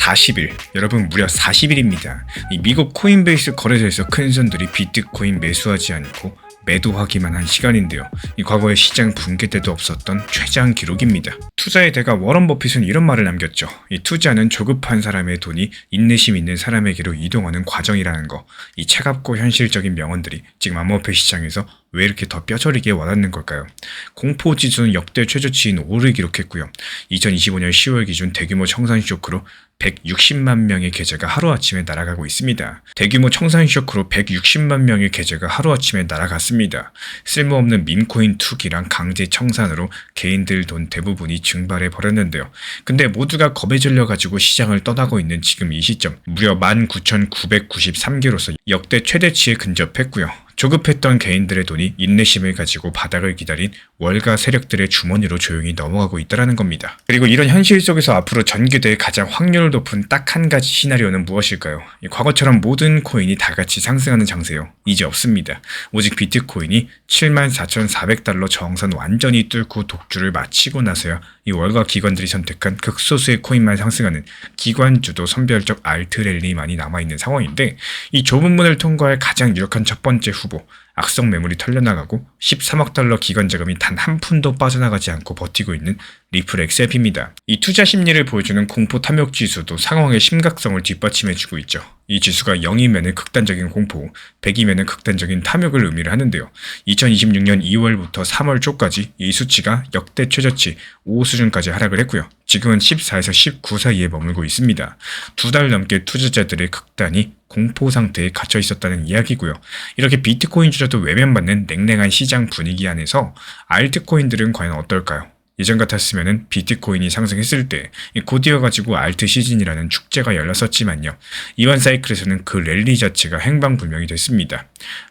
40일, 여러분 무려 40일입니다. 이 미국 코인베이스 거래소에서 큰 손들이 비트코인 매수하지 않고 매도하기만 한 시간인데요. 이 과거에 시장 붕괴 때도 없었던 최장 기록입니다. 투자의 대가 워런 버핏은 이런 말을 남겼죠. 이 투자는 조급한 사람의 돈이 인내심 있는 사람에게로 이동하는 과정이라는 거. 이 차갑고 현실적인 명언들이 지금 암호화폐 시장에서 왜 이렇게 더 뼈저리게 와닿는 걸까요? 공포지수는 역대 최저치인 5를 기록했고요. 2025년 10월 기준 대규모 청산 쇼크로 160만 명의 계좌가 하루아침에 날아가고 있습니다. 대규모 청산 쇼크로 160만 명의 계좌가 하루아침에 날아갔습니다. 쓸모없는 밈코인 투기랑 강제 청산으로 개인들 돈 대부분이 증발해 버렸는데요. 근데 모두가 겁에 질려가지고 시장을 떠나고 있는 지금 이 시점, 무려 19,993개로서 역대 최대치에 근접했고요. 조급했던 개인들의 돈이 인내심을 가지고 바닥을 기다린 월가 세력들의 주머니로 조용히 넘어가고 있다는 겁니다. 그리고 이런 현실 속에서 앞으로 전개될 가장 확률 높은 딱 한 가지 시나리오는 무엇일까요? 과거처럼 모든 코인이 다 같이 상승하는 장세요. 이제 없습니다. 오직 비트코인이 74,400달러 저항선 완전히 뚫고 독주를 마치고 나서야 이 월가 기관들이 선택한 극소수의 코인만 상승하는 기관주도 선별적 알트 랠리만이 남아있는 상황인데, 이 좁은 문을 통과할 가장 유력한 첫 번째 후보, 악성 매물이 털려나가고 13억 달러 기관 자금이 단 한 푼도 빠져나가지 않고 버티고 있는 리플 XRP입니다. 이 투자 심리를 보여주는 공포 탐욕 지수도 상황의 심각성을 뒷받침해주고 있죠. 이 지수가 0이면 극단적인 공포, 100이면 극단적인 탐욕을 의미를 하는데요. 2026년 2월부터 3월 초까지 이 수치가 역대 최저치 5 수준까지 하락을 했고요. 지금은 14에서 19 사이에 머물고 있습니다. 2달 넘게 투자자들의 극단이 공포 상태에 갇혀 있었다는 이야기고요. 이렇게 비트코인 주자도 외면받는 냉랭한 시장 분위기 안에서 알트코인들은 과연 어떨까요? 예전 같았으면 비트코인이 상승했을 때 곧이어가지고 알트 시즌이라는 축제가 열렸었지만요. 이번 사이클에서는 그 랠리 자체가 행방불명이 됐습니다.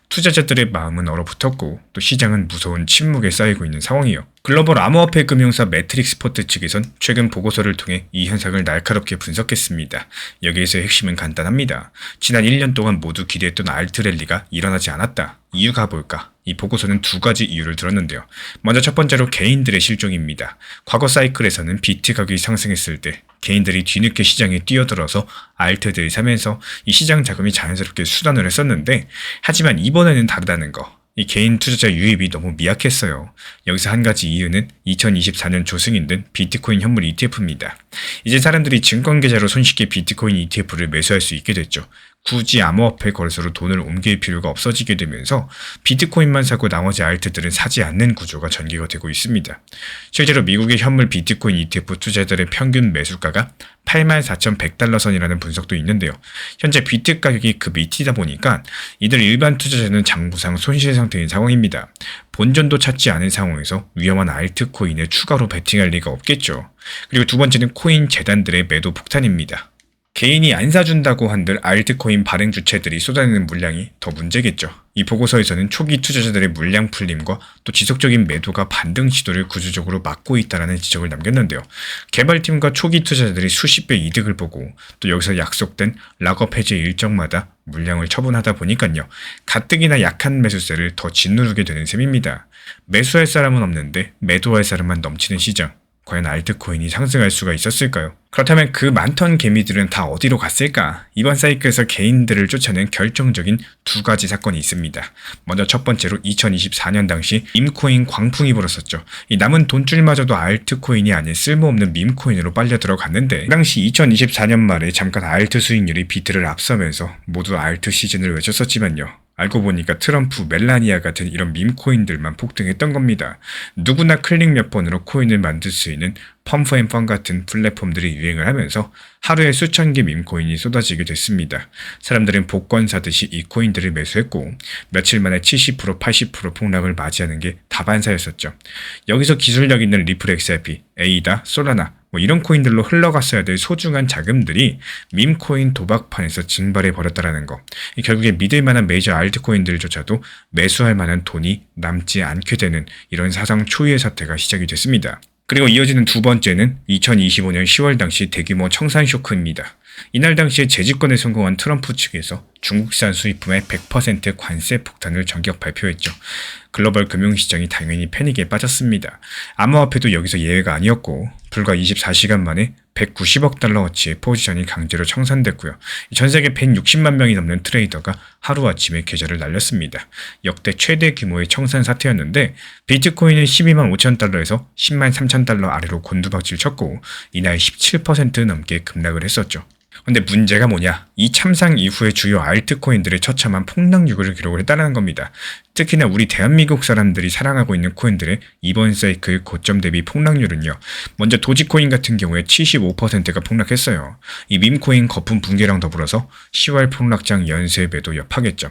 투자자들의 마음은 얼어붙었고 또 시장은 무서운 침묵에 쌓이고 있는 상황이요. 글로벌 암호화폐 금융사 매트릭스포트 측에선 최근 보고서를 통해 이 현상을 날카롭게 분석했습니다. 여기에서의 핵심은 간단합니다. 지난 1년 동안 모두 기대했던 알트 랠리가 일어나지 않았다. 이유가 뭘까? 이 보고서는 두 가지 이유를 들었는데요. 먼저 첫 번째로 개인들의 실종입니다. 과거 사이클에서는 비트 가격이 상승했을 때 개인들이 뒤늦게 시장에 뛰어들어서 알트들을 사면서 이 시장 자금이 자연스럽게 수단을 했었는데, 하지만 이번에는 다르다는 거. 이 개인 투자자 유입이 너무 미약했어요. 여기서 한 가지 이유는 2024년 조승인 된 비트코인 현물 ETF입니다. 이제 사람들이 증권 계좌로 손쉽게 비트코인 ETF를 매수할 수 있게 됐죠. 굳이 암호화폐 거래소로 돈을 옮길 필요가 없어지게 되면서 비트코인만 사고 나머지 알트들은 사지 않는 구조가 전개가 되고 있습니다. 실제로 미국의 현물 비트코인 ETF 투자자들의 평균 매수가가 84,100달러 선이라는 분석도 있는데요. 현재 비트 가격이 그 밑이다 보니까 이들 일반 투자자는 장부상 손실 상태인 상황입니다. 본전도 찾지 않은 상황에서 위험한 알트코인에 추가로 베팅할 리가 없겠죠. 그리고 두 번째는 코인 재단들의 매도 폭탄입니다. 개인이 안 사준다고 한들 알트코인 발행 주체들이 쏟아내는 물량이 더 문제겠죠. 이 보고서에서는 초기 투자자들의 물량 풀림과 또 지속적인 매도가 반등 시도를 구조적으로 막고 있다는 지적을 남겼는데요. 개발팀과 초기 투자자들이 수십 배 이득을 보고 또 여기서 약속된 락업 해제 일정마다 물량을 처분하다 보니까요. 가뜩이나 약한 매수세를 더 짓누르게 되는 셈입니다. 매수할 사람은 없는데 매도할 사람만 넘치는 시장. 과연 알트코인이 상승할 수가 있었을까요? 그렇다면 그 많던 개미들은 다 어디로 갔을까? 이번 사이클에서 개인들을 쫓아낸 결정적인 두 가지 사건이 있습니다. 먼저 첫 번째로 2024년 당시 밈코인 광풍이 불었었죠. 이 남은 돈줄마저도 알트코인이 아닌 쓸모없는 밈코인으로 빨려 들어갔는데, 그 당시 2024년 말에 잠깐 알트 수익률이 비트를 앞서면서 모두 알트 시즌을 외쳤었지만요. 알고 보니까 트럼프, 멜라니아 같은 이런 밈코인들만 폭등했던 겁니다. 누구나 클릭 몇 번으로 코인을 만들 수 있는 펌프앤펀 같은 플랫폼들이 유행을 하면서 하루에 수천 개 밈코인이 쏟아지게 됐습니다. 사람들은 복권 사듯이 이 코인들을 매수했고 며칠 만에 70%, 80% 폭락을 맞이하는 게 다반사였었죠. 여기서 기술력 있는 리플 XRP, 에이다, 솔라나 이런 코인들로 흘러갔어야 될 소중한 자금들이 밈코인 도박판에서 증발해 버렸다는 거. 결국에 믿을 만한 메이저 알트코인들조차도 매수할 만한 돈이 남지 않게 되는 이런 사상 초유의 사태가 시작이 됐습니다. 그리고 이어지는 두 번째는 2025년 10월 당시 대규모 청산 쇼크입니다. 이날 당시에 재집권에 성공한 트럼프 측에서 중국산 수입품의 100% 관세 폭탄을 전격 발표했죠. 글로벌 금융시장이 당연히 패닉에 빠졌습니다. 암호화폐도 여기서 예외가 아니었고 불과 24시간 만에 190억 달러어치의 포지션이 강제로 청산됐고요. 전 세계 160만 명이 넘는 트레이더가 하루아침에 계좌를 날렸습니다. 역대 최대 규모의 청산 사태였는데 비트코인은 12만 5천 달러에서 10만 3천 달러 아래로 곤두박질 쳤고 이날 17% 넘게 급락을 했었죠. 근데 문제가 뭐냐? 이 참상 이후에 주요 알트코인들의 처참한 폭락률을 기록을 했다는 겁니다. 특히나 우리 대한민국 사람들이 사랑하고 있는 코인들의 이번 사이클 고점 대비 폭락률은요. 먼저 도지코인 같은 경우에 75%가 폭락했어요. 이 밈코인 거품 붕괴랑 더불어서 10월 폭락장 연쇄 매도 여파겠죠.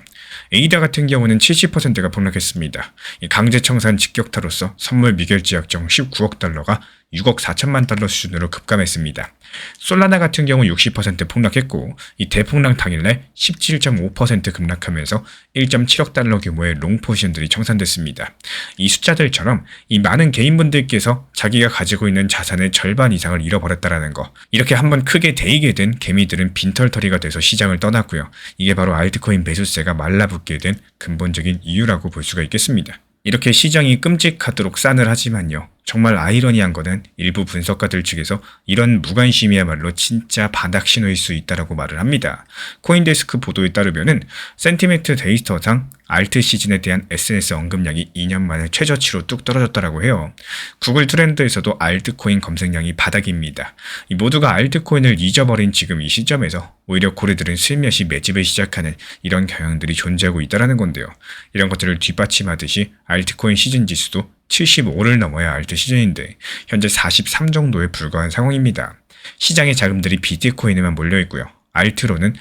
에이다 같은 경우는 70%가 폭락했습니다. 이 강제 청산 직격타로서 선물 미결제 약정 19억 달러가 6억 4천만 달러 수준으로 급감했습니다. 솔라나 같은 경우 60% 폭락했고 이 대폭락 당일날 17.5% 급락하면서 1.7억 달러 규모의 롱 포지션들이 청산됐습니다. 이 숫자들처럼 이 많은 개인분들께서 자기가 가지고 있는 자산의 절반 이상을 잃어버렸다라는 거. 이렇게 한번 크게 데이게 된 개미들은 빈털터리가 돼서 시장을 떠났고요. 이게 바로 알트코인 매수세가 말라붙게 된 근본적인 이유라고 볼 수가 있겠습니다. 이렇게 시장이 끔찍하도록 싸늘하지만요. 정말 아이러니한 거는 일부 분석가들 측에서 이런 무관심이야말로 진짜 바닥 신호일 수 있다라고 말을 합니다. 코인데스크 보도에 따르면은 센티멘트 데이터상 알트 시즌에 대한 SNS 언급량이 2년 만에 최저치로 뚝 떨어졌다라고 해요. 구글 트렌드에서도 알트코인 검색량이 바닥입니다. 이 모두가 알트코인을 잊어버린 지금 이 시점에서 오히려 고래들은 슬며시 매집을 시작하는 이런 경향들이 존재하고 있다는 건데요. 이런 것들을 뒷받침하듯이 알트코인 시즌 지수도 75를 넘어야 알트 시즌인데 현재 43 정도에 불과한 상황입니다. 시장의 자금들이 비트코인에만 몰려있고요. 알트로는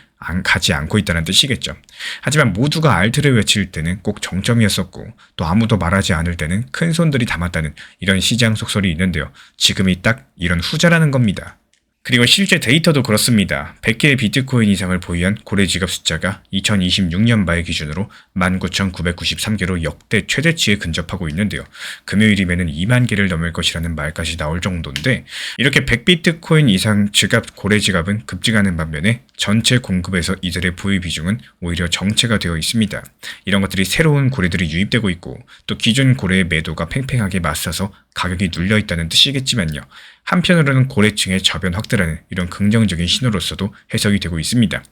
가지 않고 있다는 뜻이겠죠. 하지만 모두가 알트를 외칠 때는 꼭 정점이었었고 또 아무도 말하지 않을 때는 큰 손들이 담았다는 이런 시장 속설이 있는데요. 지금이 딱 이런 후자라는 겁니다. 그리고 실제 데이터도 그렇습니다. 100개의 비트코인 이상을 보유한 고래 지갑 숫자가 2026년 말 기준으로 19,993개로 역대 최대치에 근접하고 있는데요. 금요일이면 2만 개를 넘을 것이라는 말까지 나올 정도인데 이렇게 100비트코인 이상 지갑 고래 지갑은 급증하는 반면에 전체 공급에서 이들의 보유 비중은 오히려 정체가 되어 있습니다. 이런 것들이 새로운 고래들이 유입되고 있고 또 기존 고래의 매도가 팽팽하게 맞서서 가격이 눌려 있다는 뜻이겠지만요. 한편으로는 고래층의 저변 확대라는 이런 긍정적인 신호로서도 해석이 되고 있습니다.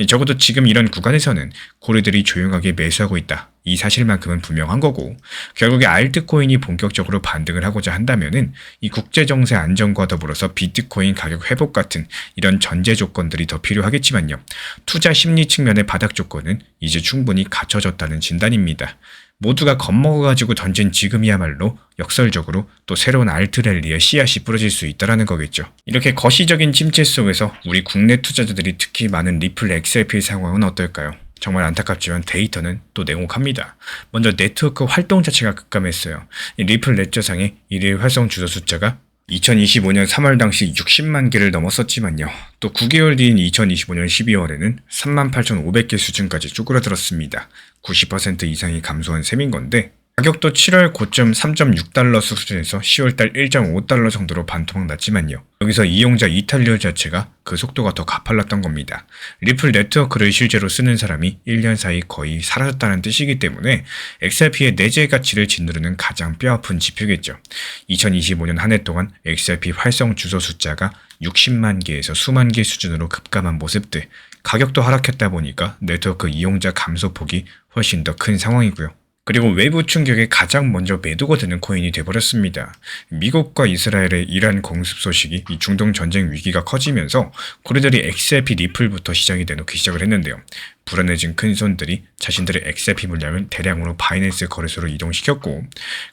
적어도 지금 이런 구간에서는 고래들이 조용하게 매수하고 있다. 이 사실만큼은 분명한 거고 결국에 알트코인이 본격적으로 반등을 하고자 한다면은 이 국제정세 안정과 더불어서 비트코인 가격 회복 같은 이런 전제 조건들이 더 필요하겠지만요. 투자 심리 측면의 바닥 조건은 이제 충분히 갖춰졌다는 진단입니다. 모두가 겁먹어가지고 던진 지금이야말로 역설적으로 또 새로운 알트랠리의 씨앗이 뿌려질 수 있다는 거겠죠. 이렇게 거시적인 침체 속에서 우리 국내 투자자들이 특히 많은 리플 XRP 상황은 어떨까요? 정말 안타깝지만 데이터는 또 냉혹합니다. 먼저 네트워크 활동 자체가 급감했어요. 리플 레저상의 일일 활성 주소 숫자가 2025년 3월 당시 60만 개를 넘었었지만요. 또 9개월 뒤인 2025년 12월에는 38,500개 수준까지 쪼그라들었습니다. 90% 이상이 감소한 셈인 건데 가격도 7월 고점 3.6달러 수준에서 10월달 1.5달러 정도로 반토막 났지만요. 여기서 이용자 이탈률 자체가 그 속도가 더 가팔랐던 겁니다. 리플 네트워크를 실제로 쓰는 사람이 1년 사이 거의 사라졌다는 뜻이기 때문에 XRP의 내재 가치를 짓누르는 가장 뼈아픈 지표겠죠. 2025년 한 해 동안 XRP 활성 주소 숫자가 60만 개에서 수만 개 수준으로 급감한 모습들, 가격도 하락했다 보니까 네트워크 이용자 감소폭이 훨씬 더 큰 상황이고요. 그리고 외부 충격에 가장 먼저 매도가 되는 코인이 돼버렸습니다. 미국과 이스라엘의 이란 공습 소식이 이 중동 전쟁 위기가 커지면서 고래들이 XRP 리플부터 시장에 내놓기 시작을 했는데요. 불안해진 큰 손들이 자신들의 XRP 물량을 대량으로 바이낸스 거래소로 이동시켰고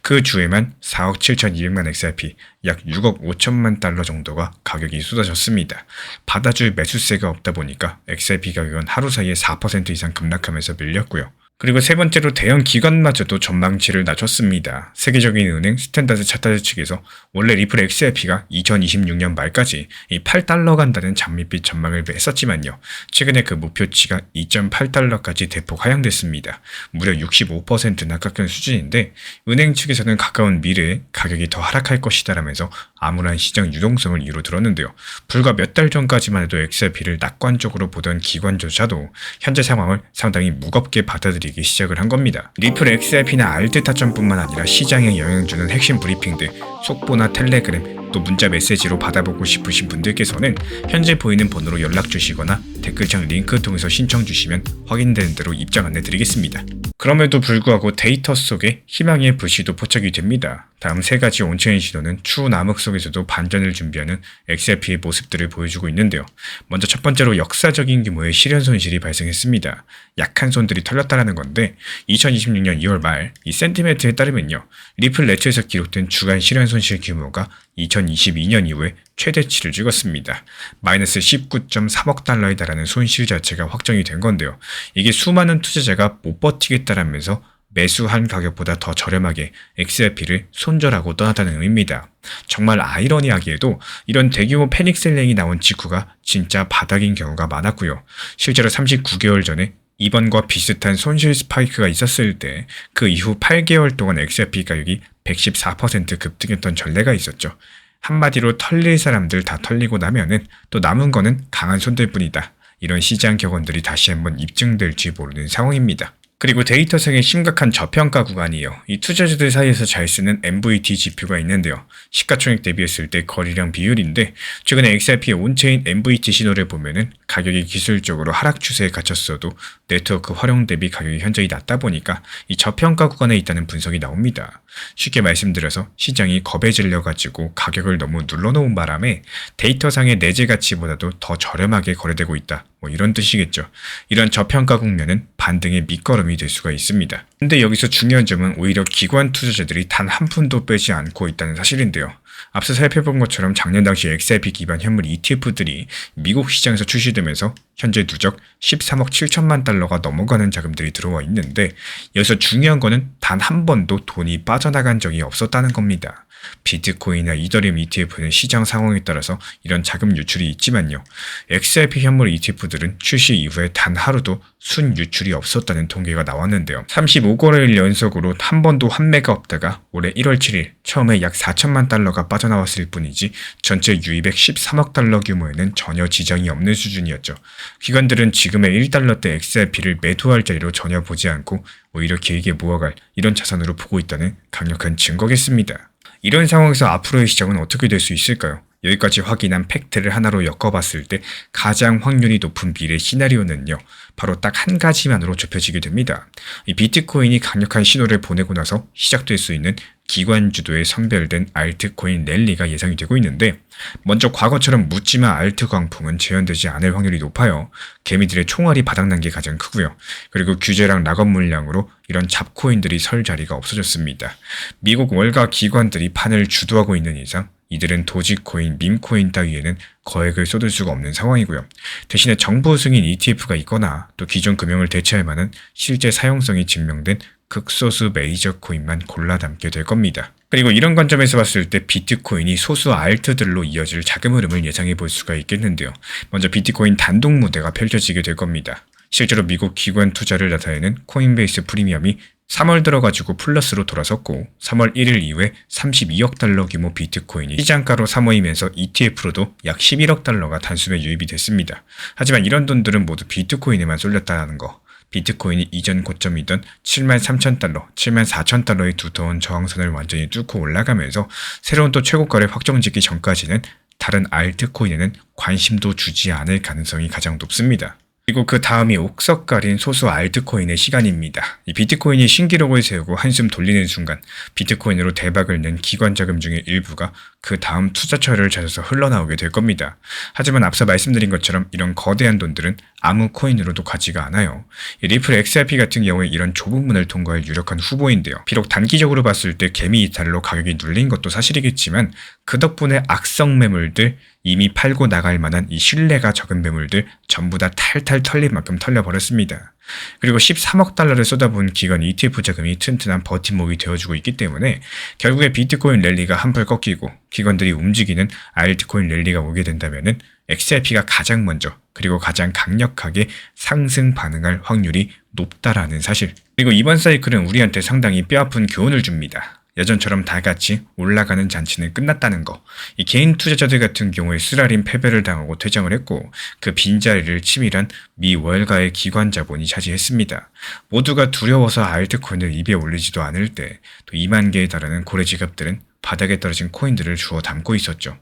그 주에만 4억 7,200만 XRP, 약 6억 5천만 달러 정도가 가격이 쏟아졌습니다. 받아줄 매수세가 없다 보니까 XRP 가격은 하루 사이에 4% 이상 급락하면서 밀렸고요. 그리고 세 번째로 대형 기관마저도 전망치를 낮췄습니다. 세계적인 은행 스탠다드 차타드 측에서 원래 리플 XRP가 2026년 말까지 이 8달러 간다는 장밋빛 전망을 했었지만요. 최근에 그 목표치가 2.8달러까지 대폭 하향됐습니다. 무려 65%나 깎인 수준인데 은행 측에서는 가까운 미래에 가격이 더 하락할 것이다라면서 암울한 시장 유동성을 이루 들었는데요. 불과 몇 달 전까지만 해도 XRP를 낙관적으로 보던 기관조차도 현재 상황을 상당히 무겁게 받아들이고 내리기 시작을 한 겁니다. 리플 XRP나 알트 타점뿐만 아니라 시장에 영향주는 핵심 브리핑들, 속보나 텔레그램, 또 문자 메시지로 받아보고 싶으신 분들께서는 현재 보이는 번호로 연락 주시거나 댓글창 링크 통해서 신청 주시면 확인되는 대로 입장 안내 드리겠습니다. 그럼에도 불구하고 데이터 속에 희망의 불씨도 포착이 됩니다. 다음 세 가지 온체인 신호는 추후 암흑 속에서도 반전을 준비하는 XRP의 모습들을 보여주고 있는데요. 먼저 첫 번째로 역사적인 규모의 실현 손실이 발생했습니다. 약한 손들이 털렸다라는 건데 2026년 2월 말 이 센티멘트에 따르면요. 리플 레츠에서 기록된 주간 실현 손실 규모가 2022년 이후에 최대치를 찍었습니다. 마이너스 19.3억 달러에 달하는 손실 자체가 확정이 된 건데요. 이게 수많은 투자자가 못 버티겠다라면서 매수한 가격보다 더 저렴하게 XRP를 손절하고 떠났다는 의미입니다. 정말 아이러니하게도 이런 대규모 패닉셀링이 나온 직후가 진짜 바닥인 경우가 많았고요. 실제로 39개월 전에 이번과 비슷한 손실 스파이크가 있었을 때 그 이후 8개월 동안 XRP 가격이 114% 급등했던 전례가 있었죠. 한마디로 털릴 사람들 다 털리고 나면은 또 남은 거는 강한 손들뿐이다. 이런 시장 격언들이 다시 한번 입증될지 모르는 상황입니다. 그리고 데이터상의 심각한 저평가 구간이요. 이 투자자들 사이에서 잘 쓰는 MVT 지표가 있는데요. 시가총액 대비했을 때 거래량 비율인데 최근에 XRP의 온체인 MVT 신호를 보면은 가격이 기술적으로 하락 추세에 갇혔어도 네트워크 활용 대비 가격이 현저히 낮다 보니까 이 저평가 구간에 있다는 분석이 나옵니다. 쉽게 말씀드려서 시장이 겁에 질려가지고 가격을 너무 눌러놓은 바람에 데이터상의 내재 가치보다도 더 저렴하게 거래되고 있다. 이런 뜻이겠죠. 이런 저평가 국면은 반등의 밑거름이 될 수가 있습니다. 근데 여기서 중요한 점은 오히려 기관 투자자들이 단 한 푼도 빼지 않고 있다는 사실인데요. 앞서 살펴본 것처럼 작년 당시 XRP 기반 현물 ETF들이 미국 시장에서 출시되면서 현재 누적 13억 7천만 달러가 넘어가는 자금들이 들어와 있는데 여기서 중요한 거는 단 한 번도 돈이 빠져나간 적이 없었다는 겁니다. 비트코인이나 이더리움 ETF는 시장 상황에 따라서 이런 자금 유출이 있지만요. XRP 현물 ETF들은 출시 이후에 단 하루도 순 유출이 없었다는 통계가 나왔는데요. 35거래일 연속으로 한 번도 환매가 없다가 올해 1월 7일 처음에 약 4천만 달러가 빠져나왔을 뿐이지 전체 유입액 13억 달러 규모에는 전혀 지장이 없는 수준이었죠. 기관들은 지금의 1달러대 XRP를 매도할 자리로 전혀 보지 않고 오히려 길게 모아갈 이런 자산으로 보고 있다는 강력한 증거겠습니다. 이런 상황에서 앞으로의 시장은 어떻게 될 수 있을까요? 여기까지 확인한 팩트를 하나로 엮어봤을 때 가장 확률이 높은 미래 시나리오는요. 바로 딱 한 가지만으로 좁혀지게 됩니다. 이 비트코인이 강력한 신호를 보내고 나서 시작될 수 있는 기관 주도에 선별된 알트코인 랠리가 예상이 되고 있는데 먼저 과거처럼 묻지마 알트 광풍은 재현되지 않을 확률이 높아요. 개미들의 총알이 바닥난 게 가장 크고요. 그리고 규제랑 락업 물량으로 이런 잡코인들이 설 자리가 없어졌습니다. 미국 월가 기관들이 판을 주도하고 있는 이상 이들은 도지코인, 밈코인 따위에는 거액을 쏟을 수가 없는 상황이고요. 대신에 정부 승인 ETF가 있거나 또 기존 금융을 대체할 만한 실제 사용성이 증명된 극소수 메이저 코인만 골라 담게 될 겁니다. 그리고 이런 관점에서 봤을 때 비트코인이 소수 알트들로 이어질 자금 흐름을 예상해 볼 수가 있겠는데요. 먼저 비트코인 단독 무대가 펼쳐지게 될 겁니다. 실제로 미국 기관 투자를 나타내는 코인베이스 프리미엄이 3월 들어가지고 플러스로 돌아섰고 3월 1일 이후에 32억 달러 규모 비트코인이 시장가로 사모이면서 ETF로도 약 11억 달러가 단숨에 유입이 됐습니다. 하지만 이런 돈들은 모두 비트코인에만 쏠렸다는 거. 비트코인이 이전 고점이던 73,000달러, 74,000달러의 두터운 저항선을 완전히 뚫고 올라가면서 새로운 또 최고가를 확정짓기 전까지는 다른 알트코인에는 관심도 주지 않을 가능성이 가장 높습니다. 그리고 그 다음이 옥석가린 소수 알트코인의 시간입니다. 이 비트코인이 신기록을 세우고 한숨 돌리는 순간 비트코인으로 대박을 낸 기관 자금 중의 일부가 그 다음 투자처를 찾아서 흘러나오게 될 겁니다. 하지만 앞서 말씀드린 것처럼 이런 거대한 돈들은 아무 코인으로도 가지가 않아요. 이 리플 XRP 같은 경우에 이런 좁은 문을 통과할 유력한 후보인데요. 비록 단기적으로 봤을 때 개미 이탈로 가격이 눌린 것도 사실이겠지만 그 덕분에 악성 매물들, 이미 팔고 나갈 만한 이 신뢰가 적은 매물들 전부 다 탈탈 털릴 만큼 털려버렸습니다. 그리고 13억 달러를 쏟아부은 기관 ETF 자금이 튼튼한 버팀목이 되어주고 있기 때문에 결국에 비트코인 랠리가 한풀 꺾이고 기관들이 움직이는 알트코인 랠리가 오게 된다면은 XRP가 가장 먼저 그리고 가장 강력하게 상승 반응할 확률이 높다라는 사실. 그리고 이번 사이클은 우리한테 상당히 뼈아픈 교훈을 줍니다. 예전처럼 다 같이 올라가는 잔치는 끝났다는 거. 이 개인 투자자들 같은 경우에 쓰라린 패배를 당하고 퇴장을 했고 그 빈자리를 치밀한 미 월가의 기관 자본이 차지했습니다. 모두가 두려워서 알트코인을 입에 올리지도 않을 때 또 2만 개에 달하는 고래 지갑들은 바닥에 떨어진 코인들을 주워 담고 있었죠.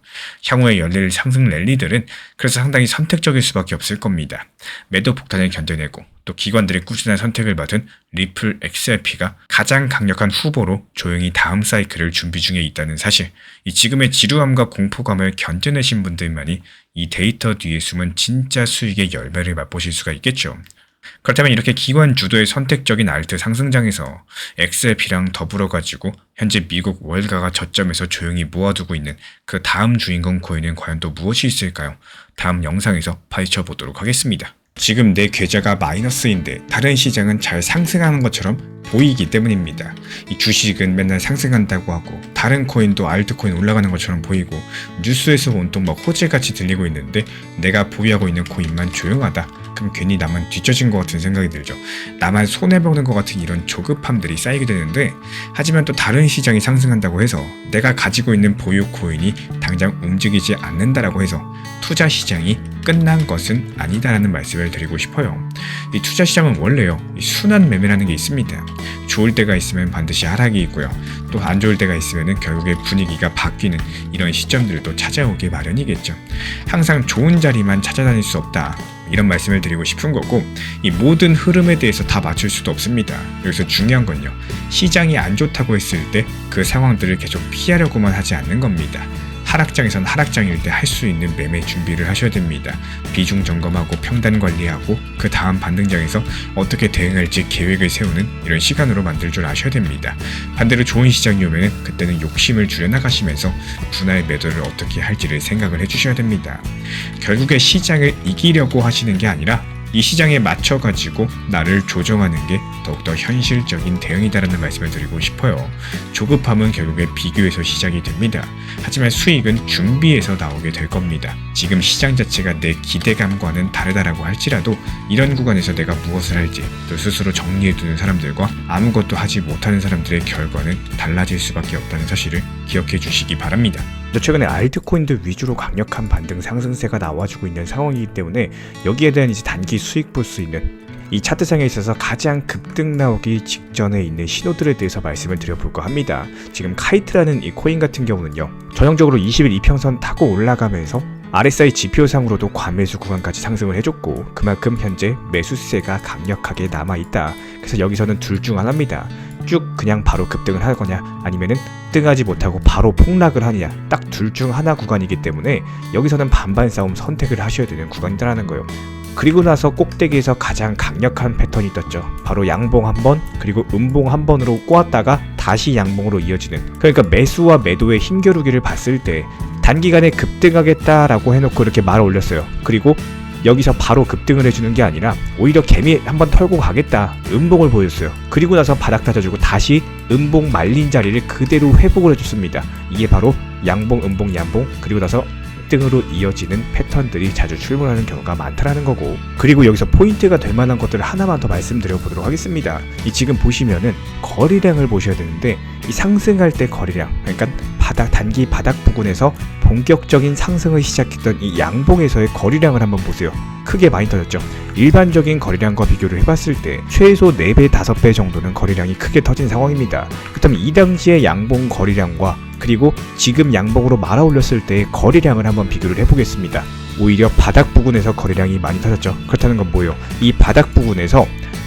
향후에 열릴 상승 랠리들은 그래서 상당히 선택적일 수밖에 없을 겁니다. 매도 폭탄을 견뎌내고 또 기관들의 꾸준한 선택을 받은 리플 XRP가 가장 강력한 후보로 조용히 다음 사이클을 준비 중에 있다는 사실, 이 지금의 지루함과 공포감을 견뎌내신 분들만이 이 데이터 뒤에 숨은 진짜 수익의 열매를 맛보실 수가 있겠죠. 그렇다면 이렇게 기관 주도의 선택적인 알트 상승장에서 XRP랑 더불어 가지고 현재 미국 월가가 저점에서 조용히 모아두고 있는 그 다음 주인공 코인은 과연 또 무엇이 있을까요? 다음 영상에서 파헤쳐 보도록 하겠습니다. 지금 내 계좌가 마이너스인데 다른 시장은 잘 상승하는 것처럼 보이기 때문입니다. 이 주식은 맨날 상승한다고 하고 다른 코인도 알트코인 올라가는 것처럼 보이고 뉴스에서 온통 막 호재같이 들리고 있는데 내가 보유하고 있는 코인만 조용하다? 그럼 괜히 나만 뒤처진 것 같은 생각이 들죠. 나만 손해보는 것 같은 이런 조급함들이 쌓이게 되는데, 하지만 또 다른 시장이 상승한다고 해서 내가 가지고 있는 보유 코인이 당장 움직이지 않는다라고 해서 투자 시장이 끝난 것은 아니다라는 말씀을 드리고 싶어요. 이 투자 시장은 원래요, 이 순환 매매라는 게 있습니다. 좋을 때가 있으면 반드시 하락이 있고요. 또 안 좋을 때가 있으면 결국에 분위기가 바뀌는 이런 시점들도 찾아오기 마련이겠죠. 항상 좋은 자리만 찾아다닐 수 없다, 이런 말씀을 드리고 싶은 거고, 이 모든 흐름에 대해서 다 맞출 수도 없습니다. 여기서 중요한 건요, 시장이 안 좋다고 했을 때 그 상황들을 계속 피하려고만 하지 않는 겁니다. 하락장에선 하락장일 때 할 수 있는 매매 준비를 하셔야 됩니다. 비중 점검하고 평단 관리하고 그 다음 반등장에서 어떻게 대응할지 계획을 세우는 이런 시간으로 만들 줄 아셔야 됩니다. 반대로 좋은 시장이 오면 그때는 욕심을 줄여나가시면서 분할 매도를 어떻게 할지를 생각을 해주셔야 됩니다. 결국에 시장을 이기려고 하시는 게 아니라 이 시장에 맞춰가지고 나를 조정하는 게 더욱더 현실적인 대응이다라는 말씀을 드리고 싶어요. 조급함은 결국에 비교에서 시작이 됩니다. 하지만 수익은 준비에서 나오게 될 겁니다. 지금 시장 자체가 내 기대감과는 다르다라고 할지라도 이런 구간에서 내가 무엇을 할지 또 스스로 정리해두는 사람들과 아무것도 하지 못하는 사람들의 결과는 달라질 수밖에 없다는 사실을 기억해 주시기 바랍니다. 최근에 알트코인들 위주로 강력한 반등 상승세가 나와주고 있는 상황이기 때문에 여기에 대한 이제 단기 수익 볼 수 있는 이 차트상에 있어서 가장 급등 나오기 직전에 있는 신호들에 대해서 말씀을 드려볼까 합니다. 지금 카이트라는 이 코인 같은 경우는요, 전형적으로 20일 이평선 타고 올라가면서 RSI 지표상으로도 과매수 구간까지 상승을 해줬고 그만큼 현재 매수세가 강력하게 남아있다. 그래서 여기서는 둘 중 하나입니다. 쭉 그냥 바로 급등을 하거냐 아니면은 급등하지 못하고 바로 폭락을 하느냐, 딱 둘 중 하나 구간이기 때문에 여기서는 반반 싸움 선택을 하셔야 되는 구간이라는 거예요. 그리고 나서 꼭대기에서 가장 강력한 패턴이 떴죠. 바로 양봉 한 번, 그리고 음봉 한 번으로 꼬았다가 다시 양봉으로 이어지는, 그러니까 매수와 매도의 힘겨루기를 봤을 때 단기간에 급등하겠다라고 해놓고 이렇게 말을 올렸어요. 그리고 여기서 바로 급등을 해주는 게 아니라 오히려 개미 한번 털고 가겠다, 음봉을 보였어요. 그리고 나서 바닥 다져주고 다시 음봉 말린 자리를 그대로 회복을 해줬습니다. 이게 바로 양봉, 음봉, 양봉, 그리고 나서 급등으로 이어지는 패턴들이 자주 출몰하는 경우가 많다라는 거고, 그리고 여기서 포인트가 될 만한 것들을 하나만 더 말씀드려 보도록 하겠습니다. 이 지금 보시면은 거래량을 보셔야 되는데, 이 상승할 때 거래량, 그러니까 단기 바닥 부근에서 본격적인 상승을 시작했던 이 양봉에서의 거래량을 한번 보세요. 크게 많이 터졌죠. 일반적인 거래량과 비교를 해봤을 때 최소 4배, 5배 정도는 거래량이 크게 터진 상황입니다. 그렇다면 이 당시의 양봉 거래량과 그리고 지금 양봉으로 말아 올렸을 때의 거래량을 한번 비교를 해보겠습니다. 오히려 바닥 부근에서 거래량이 많이 터졌죠. 그렇다는 건 뭐예요? 이 바닥 부근에서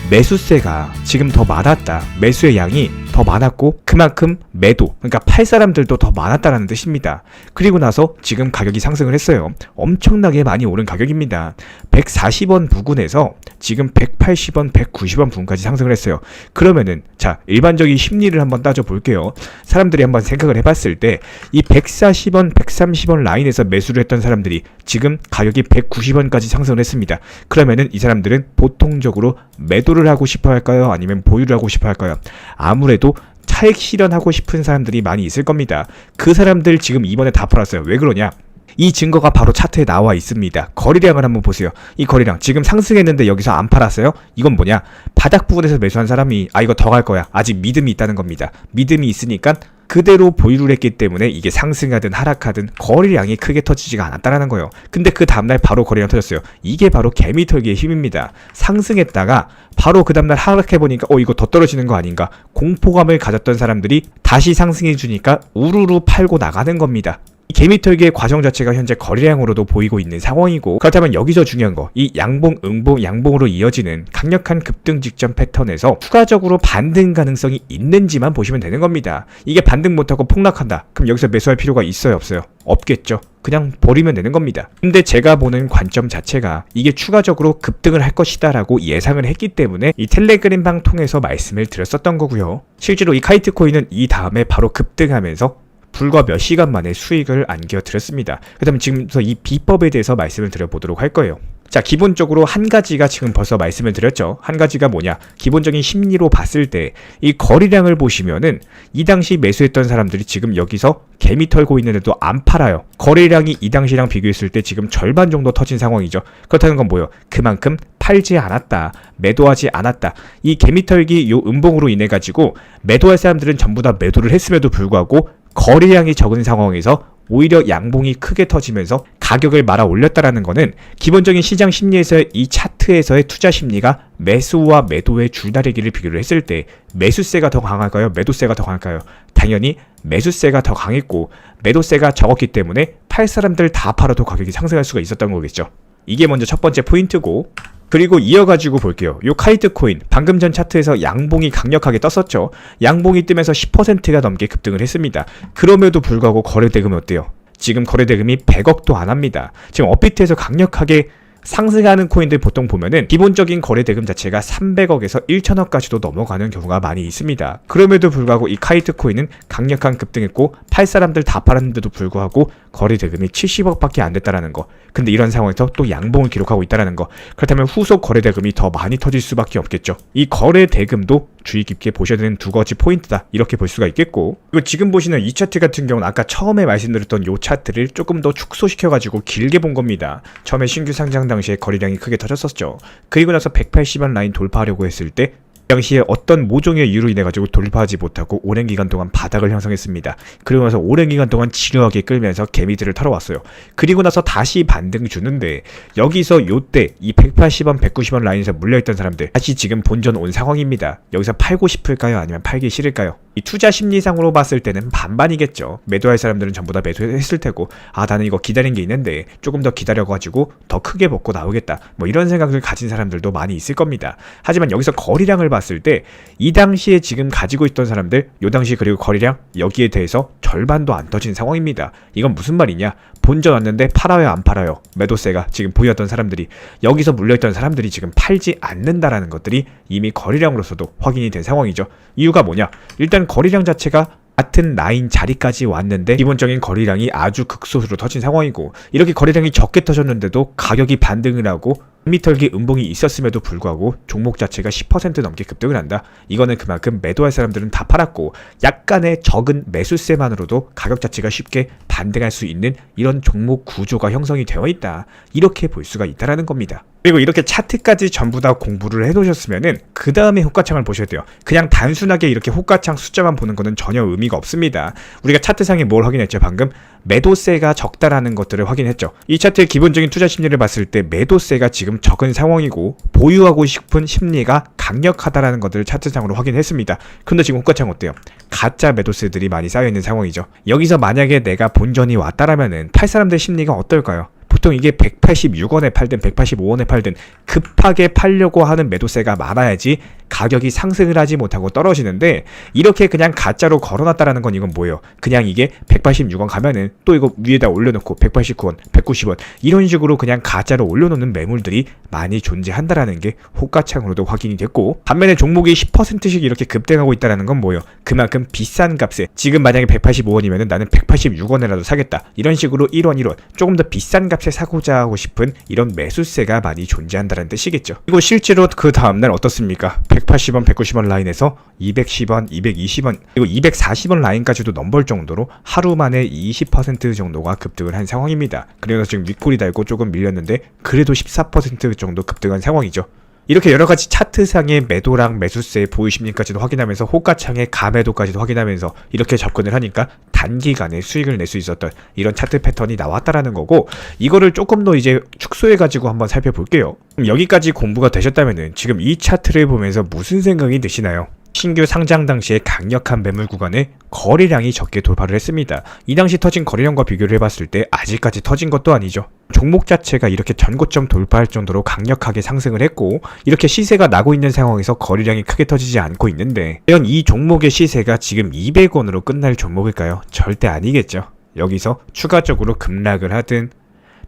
매수세가 지금 더 많았다, 매수의 양이 더 많았고 그만큼 매도, 그러니까 팔 사람들도 더 많았다라는 뜻입니다. 그리고 나서 지금 가격이 상승을 했어요. 엄청나게 많이 오른 가격입니다. 140원 부근에서 지금 180원, 190원 부근까지 상승을 했어요. 그러면은 자, 일반적인 심리를 한번 따져볼게요. 사람들이 한번 생각을 해봤을 때 이 140원, 130원 라인에서 매수를 했던 사람들이 지금 가격이 190원까지 상승을 했습니다. 그러면은 이 사람들은 보통적으로 매도를 하고 싶어 할까요? 아니면 보유를 하고 싶어 할까요? 아무래도 차익 실현하고 싶은 사람들이 많이 있을 겁니다. 그 사람들 지금 이번에 다 팔았어요. 왜 그러냐? 이 증거가 바로 차트에 나와 있습니다. 거래량을 한번 보세요. 이 거래량 지금 상승했는데 여기서 안 팔았어요? 이건 뭐냐? 바닥 부분에서 매수한 사람이 이거 더 갈 거야, 아직 믿음이 있다는 겁니다. 믿음이 있으니까 그대로 보유를 했기 때문에 이게 상승하든 하락하든 거래량이 크게 터지지가 않았다라는 거예요. 근데 그 다음날 바로 거래량 터졌어요. 이게 바로 개미털기의 힘입니다. 상승했다가 바로 그 다음날 하락해보니까 이거 더 떨어지는 거 아닌가, 공포감을 가졌던 사람들이 다시 상승해주니까 우르르 팔고 나가는 겁니다. 이 개미털기의 과정 자체가 현재 거래량으로도 보이고 있는 상황이고, 그렇다면 여기서 중요한 거, 이 양봉, 음봉, 양봉으로 이어지는 강력한 급등 직전 패턴에서 추가적으로 반등 가능성이 있는지만 보시면 되는 겁니다. 이게 반등 못하고 폭락한다, 그럼 여기서 매수할 필요가 있어요, 없어요? 없겠죠. 그냥 버리면 되는 겁니다. 근데 제가 보는 관점 자체가 이게 추가적으로 급등을 할 것이다 라고 예상을 했기 때문에 이 텔레그램방 통해서 말씀을 드렸었던 거고요. 실제로 이 카이트 코인은 이 다음에 바로 급등하면서 불과 몇 시간 만에 수익을 안겨드렸습니다. 그 다음에 지금부터 이 비법에 대해서 말씀을 드려보도록 할 거예요. 자, 기본적으로 한 가지가 지금 벌써 말씀을 드렸죠. 한 가지가 뭐냐, 기본적인 심리로 봤을 때 이 거래량을 보시면은 이 당시 매수했던 사람들이 지금 여기서 개미 털고 있는데도 안 팔아요. 거래량이 이 당시랑 비교했을 때 지금 절반 정도 터진 상황이죠. 그렇다는 건 뭐예요? 그만큼 팔지 않았다, 매도하지 않았다. 이 개미 털기 요 음봉으로 인해 가지고 매도할 사람들은 전부 다 매도를 했음에도 불구하고 거래량이 적은 상황에서 오히려 양봉이 크게 터지면서 가격을 말아 올렸다라는 거는 기본적인 시장 심리에서의 이 차트에서의 투자 심리가 매수와 매도의 줄다리기를 비교를 했을 때 매수세가 더 강할까요? 매도세가 더 강할까요? 당연히 매수세가 더 강했고 매도세가 적었기 때문에 팔 사람들 다 팔아도 가격이 상승할 수가 있었던 거겠죠. 이게 먼저 첫 번째 포인트고, 그리고 이어가지고 볼게요. 요 카이트 코인 방금 전 차트에서 양봉이 강력하게 떴었죠. 양봉이 뜨면서 10%가 넘게 급등을 했습니다. 그럼에도 불구하고 거래대금이 어때요? 지금 거래대금이 100억도 안 합니다. 지금 업비트에서 강력하게 상승하는 코인들 보통 보면은 기본적인 거래대금 자체가 300억에서 1000억까지도 넘어가는 경우가 많이 있습니다. 그럼에도 불구하고 이 카이트 코인은 강력한 급등했고 팔 사람들 다 팔았는데도 불구하고 거래대금이 70억밖에 안 됐다라는 거. 근데 이런 상황에서 또 양봉을 기록하고 있다라는 거. 그렇다면 후속 거래대금이 더 많이 터질 수밖에 없겠죠. 이 거래대금도 주의 깊게 보셔야 되는 두 가지 포인트다, 이렇게 볼 수가 있겠고, 그리고 지금 보시는 이 차트 같은 경우는 아까 처음에 말씀드렸던 요 차트를 조금 더 축소시켜가지고 길게 본 겁니다. 처음에 신규 상장 당시에 거래량이 크게 터졌었죠. 그리고 나서 180원 라인 돌파하려고 했을 때 당시에 어떤 모종의 이유로 인해 가지고 돌파하지 못하고 오랜 기간 동안 바닥을 형성했습니다. 그리고 나서 오랜 기간 동안 지루하게 끌면서 개미들을 털어왔어요. 그리고 나서 다시 반등 주는데 여기서 요때 이 180원, 190원 라인에서 물려있던 사람들 다시 지금 본전 온 상황입니다. 여기서 팔고 싶을까요? 아니면 팔기 싫을까요? 이 투자 심리상으로 봤을 때는 반반이겠죠. 매도할 사람들은 전부 다 매도했을 테고, 나는 이거 기다린 게 있는데 조금 더 기다려가지고 더 크게 먹고 나오겠다, 뭐 이런 생각을 가진 사람들도 많이 있을 겁니다. 하지만 여기서 거래량을 봤을 때 이 당시에 지금 가지고 있던 사람들, 요 당시 그리고 거래량 여기에 대해서 절반도 안 터진 상황입니다. 이건 무슨 말이냐, 본전 왔는데 팔아요 안 팔아요? 매도세가 지금 보였던 사람들이, 여기서 물려있던 사람들이 지금 팔지 않는다라는 것들이 이미 거래량으로서도 확인이 된 상황이죠. 이유가 뭐냐, 일단 거래량 자체가 같은 라인 자리까지 왔는데 기본적인 거래량이 아주 극소수로 터진 상황이고, 이렇게 거래량이 적게 터졌는데도 가격이 반등을 하고 미털기 음봉이 있었음에도 불구하고 종목 자체가 10% 넘게 급등을 한다. 이거는 그만큼 매도할 사람들은 다 팔았고 약간의 적은 매수세만으로도 가격 자체가 쉽게 반등할 수 있는 이런 종목 구조가 형성이 되어 있다, 이렇게 볼 수가 있다라는 겁니다. 그리고 이렇게 차트까지 전부 다 공부를 해놓으셨으면은 그 다음에 호가창을 보셔야 돼요. 그냥 단순하게 이렇게 호가창 숫자만 보는 거는 전혀 의미가 없습니다. 우리가 차트상에 뭘 확인했죠? 방금 매도세가 적다라는 것들을 확인했죠. 이 차트의 기본적인 투자 심리를 봤을 때 매도세가 지금 적은 상황이고 보유하고 싶은 심리가 강력하다라는 것들을 차트상으로 확인했습니다. 그런데 지금 호가창 어때요? 가짜 매도세들이 많이 쌓여있는 상황이죠. 여기서 만약에 내가 본전이 왔다라면은 팔 사람들 심리가 어떨까요? 보통 이게 186원에 팔든 185원에 팔든 급하게 팔려고 하는 매도세가 많아야지 가격이 상승을 하지 못하고 떨어지는데, 이렇게 그냥 가짜로 걸어놨다라는 건 이건 뭐예요? 그냥 이게 186원 가면은 또 이거 위에다 올려놓고 189원, 190원 이런 식으로 그냥 가짜로 올려놓는 매물들이 많이 존재한다라는 게 호가창으로도 확인이 됐고, 반면에 종목이 10%씩 이렇게 급등하고 있다라는 건 뭐예요? 그만큼 비싼 값에, 지금 만약에 185원이면은 나는 186원에라도 사겠다, 이런 식으로 1원 1원 조금 더 비싼 값에 사고자 하고 싶은 이런 매수세가 많이 존재한다는 뜻이겠죠. 그리고 실제로 그 다음날 어떻습니까? 180원, 190원 라인에서 210원, 220원, 그리고 240원 라인까지도 넘볼 정도로 하루 만에 20% 정도가 급등을 한 상황입니다. 그래서 지금 윗골이 달고 조금 밀렸는데 그래도 14% 정도 급등한 상황이죠. 이렇게 여러가지 차트상의 매도랑 매수세의 보유심리까지도 확인하면서 호가창의 가매도까지도 확인하면서 이렇게 접근을 하니까 단기간에 수익을 낼 수 있었던 이런 차트 패턴이 나왔다라는 거고, 이거를 조금 더 이제 축소해가지고 한번 살펴볼게요. 그럼 여기까지 공부가 되셨다면은 지금 이 차트를 보면서 무슨 생각이 드시나요? 신규 상장 당시에 강력한 매물 구간에 거래량이 적게 돌파를 했습니다. 이 당시 터진 거래량과 비교를 해봤을 때 아직까지 터진 것도 아니죠. 종목 자체가 이렇게 전고점 돌파할 정도로 강력하게 상승을 했고, 이렇게 시세가 나고 있는 상황에서 거래량이 크게 터지지 않고 있는데, 과연 이 종목의 시세가 지금 200원으로 끝날 종목일까요? 절대 아니겠죠. 여기서 추가적으로 급락을 하든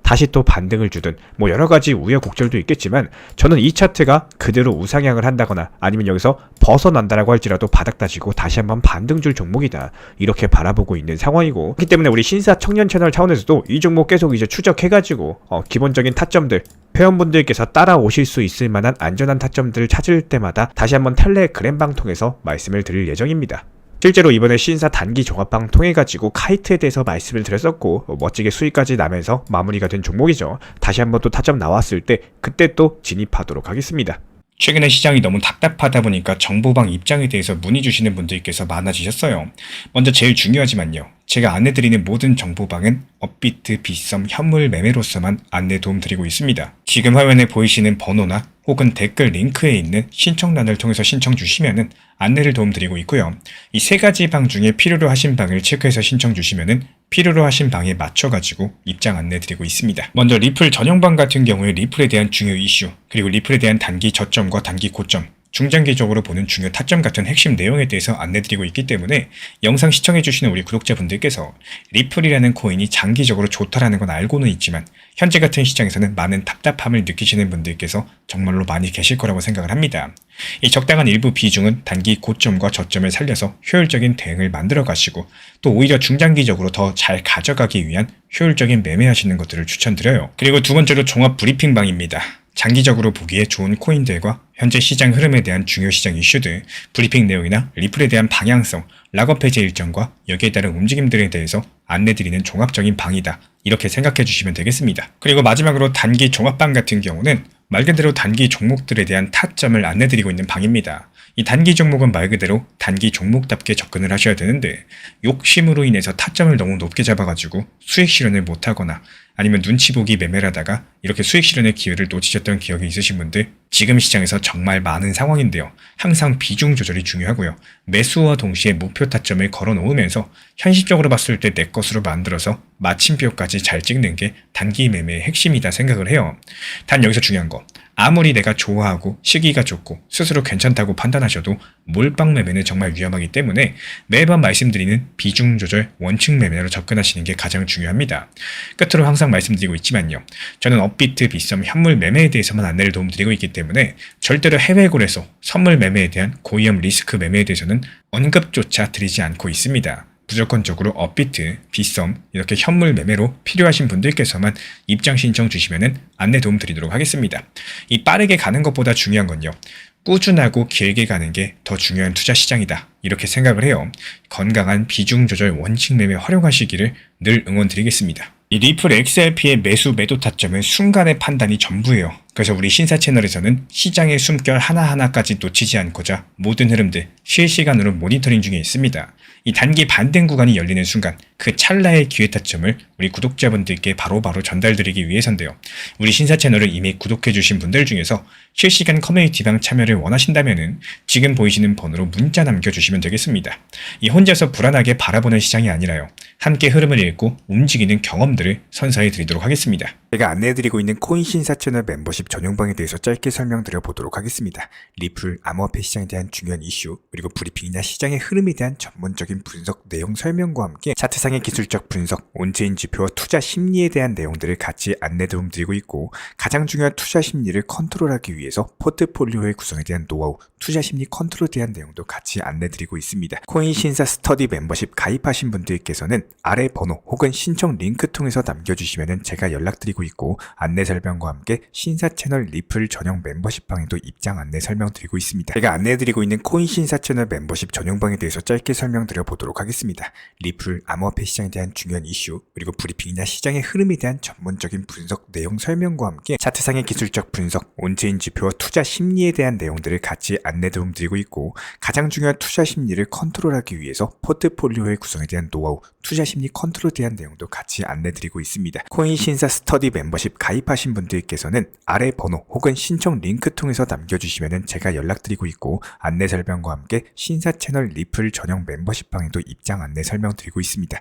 다시 또 반등을 주든 뭐 여러가지 우여곡절도 있겠지만, 저는 이 차트가 그대로 우상향을 한다거나 아니면 여기서 벗어난다라고 할지라도 바닥 다지고 다시 한번 반등 줄 종목이다, 이렇게 바라보고 있는 상황이고, 그렇기 때문에 우리 신사 청년 채널 차원에서도 이 종목 계속 이제 추적해가지고 기본적인 타점들, 회원분들께서 따라오실 수 있을 만한 안전한 타점들을 찾을 때마다 다시 한번 텔레그램방 통해서 말씀을 드릴 예정입니다. 실제로 이번에 신사 단기 종합방 통해가지고 카이트에 대해서 말씀을 드렸었고, 멋지게 수익까지 나면서 마무리가 된 종목이죠. 다시 한번 또 타점 나왔을 때 그때 또 진입하도록 하겠습니다. 최근에 시장이 너무 답답하다 보니까 정보방 입장에 대해서 문의 주시는 분들께서 많아지셨어요. 먼저 제일 중요하지만요, 제가 안내드리는 모든 정보방은 업비트, 빗썸, 현물 매매로서만 안내 도움드리고 있습니다. 지금 화면에 보이시는 번호나 혹은 댓글 링크에 있는 신청란을 통해서 신청 주시면은 안내를 도움드리고 있고요. 이 세 가지 방 중에 필요로 하신 방을 체크해서 신청 주시면은 필요로 하신 방에 맞춰가지고 입장 안내드리고 있습니다. 먼저 리플 전용방 같은 경우에 리플에 대한 중요 이슈, 그리고 리플에 대한 단기 저점과 단기 고점, 중장기적으로 보는 중요 타점 같은 핵심 내용에 대해서 안내드리고 있기 때문에 영상 시청해주시는 우리 구독자분들께서 리플이라는 코인이 장기적으로 좋다라는 건 알고는 있지만 현재 같은 시장에서는 많은 답답함을 느끼시는 분들께서 정말로 많이 계실 거라고 생각을 합니다. 이 적당한 일부 비중은 단기 고점과 저점을 살려서 효율적인 대응을 만들어 가시고, 또 오히려 중장기적으로 더 잘 가져가기 위한 효율적인 매매하시는 것들을 추천드려요. 그리고 두 번째로 종합 브리핑방입니다. 장기적으로 보기에 좋은 코인들과 현재 시장 흐름에 대한 중요 시장 이슈들, 브리핑 내용이나 리플에 대한 방향성, 락업 해제 일정과 여기에 따른 움직임들에 대해서 안내드리는 종합적인 방이다, 이렇게 생각해 주시면 되겠습니다. 그리고 마지막으로 단기 종합방 같은 경우는 말 그대로 단기 종목들에 대한 타점을 안내드리고 있는 방입니다. 이 단기 종목은 말 그대로 단기 종목답게 접근을 하셔야 되는데, 욕심으로 인해서 타점을 너무 높게 잡아가지고 수익 실현을 못하거나 아니면 눈치 보기 매매를 하다가 이렇게 수익 실현의 기회를 놓치셨던 기억이 있으신 분들, 지금 시장에서 정말 많은 상황인데요. 항상 비중 조절이 중요하고요. 매수와 동시에 목표 타점을 걸어 놓으면서 현실적으로 봤을 때 내 것으로 만들어서 마침표까지 잘 찍는 게 단기 매매의 핵심이다 생각을 해요. 단 여기서 중요한 거, 아무리 내가 좋아하고 시기가 좋고 스스로 괜찮다고 판단하셔도 몰빵 매매는 정말 위험하기 때문에 매번 말씀드리는 비중 조절 원칙 매매로 접근하시는 게 가장 중요합니다. 끝으로 항상 말씀드리고 있지만요, 저는 업비트, 빗썸, 현물 매매에 대해서만 안내를 도움드리고 있기 때문에 절대로 해외 거래소, 선물 매매에 대한 고위험 리스크 매매에 대해서는 언급조차 드리지 않고 있습니다. 무조건적으로 업비트, 빗썸, 이렇게 현물 매매로 필요하신 분들께서만 입장 신청 주시면은 안내 도움 드리도록 하겠습니다. 이 빠르게 가는 것보다 중요한 건요, 꾸준하고 길게 가는 게 더 중요한 투자 시장이다, 이렇게 생각을 해요. 건강한 비중 조절 원칙 매매 활용하시기를 늘 응원드리겠습니다. 이 리플 XRP의 매수 매도 타점은 순간의 판단이 전부예요. 그래서 우리 신사 채널에서는 시장의 숨결 하나하나까지 놓치지 않고자 모든 흐름들 실시간으로 모니터링 중에 있습니다. 이 단기 반등 구간이 열리는 순간 그 찰나의 기회 타점을 우리 구독자분들께 바로바로 전달드리기 위해서인데요. 우리 신사 채널을 이미 구독해주신 분들 중에서 실시간 커뮤니티방 참여를 원하신다면은 지금 보이시는 번호로 문자 남겨주시면 되겠습니다. 이 혼자서 불안하게 바라보는 시장이 아니라요, 함께 흐름을 읽고 움직이는 경험들을 선사해 드리도록 하겠습니다. 제가 안내해드리고 있는 코인 신사 채널 멤버십 전용방에 대해서 짧게 설명드려 보도록 하겠습니다. 리플, 암호화폐 시장에 대한 중요한 이슈, 그리고 브리핑이나 시장의 흐름에 대한 전문적인 분석 내용 설명과 함께 차트상의 기술적 분석, 온체인 지표와 투자 심리에 대한 내용들을 같이 안내 도움 드리고 있고, 가장 중요한 투자 심리를 컨트롤하기 위해서 포트폴리오의 구성에 대한 노하우, 투자 심리 컨트롤에 대한 내용도 같이 안내 드리고 있습니다. 코인 신사 스터디 멤버십 가입하신 분들께서는 아래 번호 혹은 신청 링크 통해서 남겨주시면 제가 연락드리고 있고, 안내 설명과 함께 신사 채널 리플 전용 멤버십방에도 입장 안내 설명드리고 있습니다. 제가 안내해드리고 있는 코인 신사 채널 멤버십 전용방에 대해서 짧게 설명드려 보도록 하겠습니다. 리플 암호화폐 시장에 대한 중요한 이슈, 그리고 브리핑이나 시장의 흐름에 대한 전문적인 분석 내용 설명과 함께 차트상의 기술적 분석, 온체인 지표와 투자 심리에 대한 내용들을 같이 안내 도움드리고 있고, 가장 중요한 투자 심리를 컨트롤하기 위해서 포트폴리오의 구성에 대한 노하우, 투자 심리 컨트롤에 대한 내용도 같이 안내드리고 있습니다. 코인 신사 스터디 멤버십 가입하신 분들께서는 아래 번호 혹은 신청 링크 통해서 남겨주시면 제가 연락드리고 있고, 안내 설명과 함께 신사 채널 리플 전용 멤버십방에도 입장 안내 설명드리고 있습니다.